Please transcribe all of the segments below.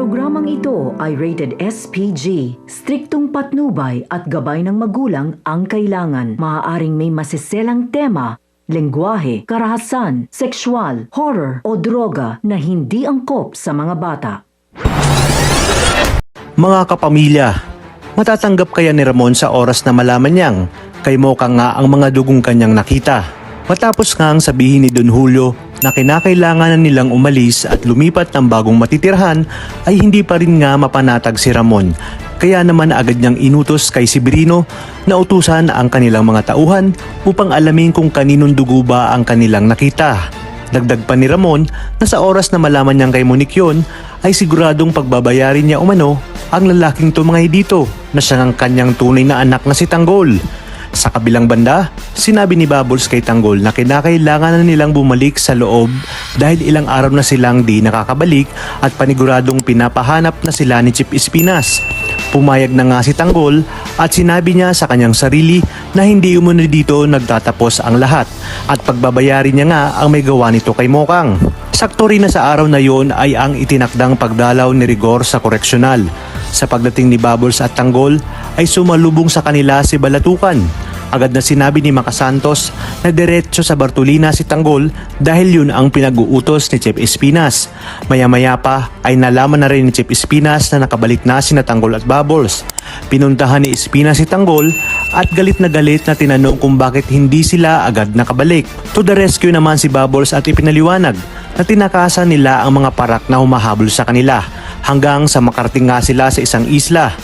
Programang ito ay rated SPG. Striktong patnubay at gabay ng magulang ang kailangan. Maaaring may masiselang tema, lengguwahe, karahasan, sexual, horror o droga na hindi angkop sa mga bata. Mga kapamilya, matatanggap kaya ni Ramon sa oras na malaman niyang kay Mocha nga ang mga dugong kanyang nakita? Matapos ngang sabihin ni Don Julio na kinakailangan na nilang umalis at lumipat ng bagong matitirhan ay hindi pa rin nga mapanatag si Ramon. Kaya naman agad niyang inutos kay Severino na utusan ang kanilang mga tauhan upang alamin kung kaninong dugo ba ang kanilang nakita. Dagdag pa ni Ramon na sa oras na malaman niyang kay Monique yun ay siguradong pagbabayarin niya umano ang lalaking tumangay dito na siyang ang kanyang tunay na anak na si Tanggol. Sa kabilang banda, sinabi ni Bubbles kay Tanggol na kinakailangan na nilang bumalik sa loob dahil ilang araw na silang di nakakabalik at paniguradong pinapahanap na sila ni Chip Espinas. Pumayag na nga si Tanggol at sinabi niya sa kanyang sarili na hindi umano dito nagtatapos ang lahat at pagbabayarin niya nga ang may gawa nito kay Mokang. Sakto rin na sa araw na yon ay ang itinakdang pagdalaw ni Rigor sa koreksyonal. Sa pagdating ni Bubbles at Tanggol ay sumalubong sa kanila si Balatukan. Agad na sinabi ni Maca Santos na diretso sa Bartolina si Tanggol dahil yun ang pinag-uutos ni Chip Espinas. Maya-maya pa ay nalaman na rin ni Chip Espinas na nakabalik na sina Tanggol at Bubbles. Pinuntahan ni Espinas si Tanggol at galit na tinanong kung bakit hindi sila agad nakabalik. To the rescue naman si Bubbles at ipinaliwanag na tinakasan nila ang mga parak na humahabol sa kanila hanggang sa makarating nga sila sa isang isla.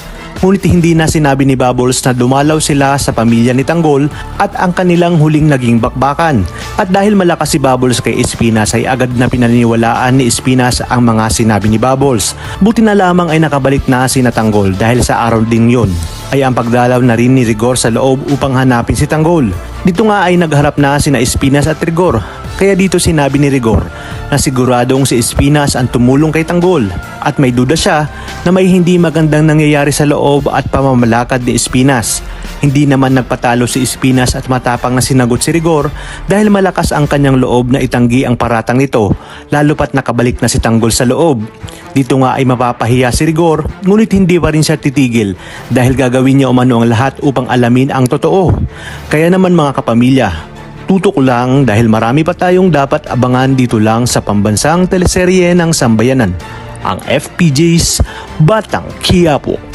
Ngunit hindi na sinabi ni Bubbles na dumalaw sila sa pamilya ni Tanggol at ang kanilang huling naging bakbakan. At dahil malakas si Bubbles kay Espinas ay agad na pinaniniwalaan ni Espinas ang mga sinabi ni Bubbles. Buti na lamang ay nakabalik na si Tanggol dahil sa araw ding yun ay ang pagdalaw na rin ni Rigor sa loob upang hanapin si Tanggol. Dito nga ay nagharap na sina Espinas at Rigor. Kaya dito sinabi ni Rigor na siguradong si Espinas ang tumulong kay Tanggol at may duda siya na may hindi magandang nangyayari sa loob at pamamalakad ni Espinas. Hindi naman nagpatalo si Espinas at matapang na sinagot si Rigor dahil malakas ang kanyang loob na itanggi ang paratang nito lalo pat nakabalik na si Tanggol sa loob. Dito nga ay mapapahiya si Rigor ngunit hindi pa rin siya titigil dahil gagawin niya umano ang lahat upang alamin ang totoo. Kaya naman mga kapamilya, tutok lang dahil marami pa tayong dapat abangan dito lang sa pambansang teleserye ng Sambayanan, ang FPJ's Batang Quiapo.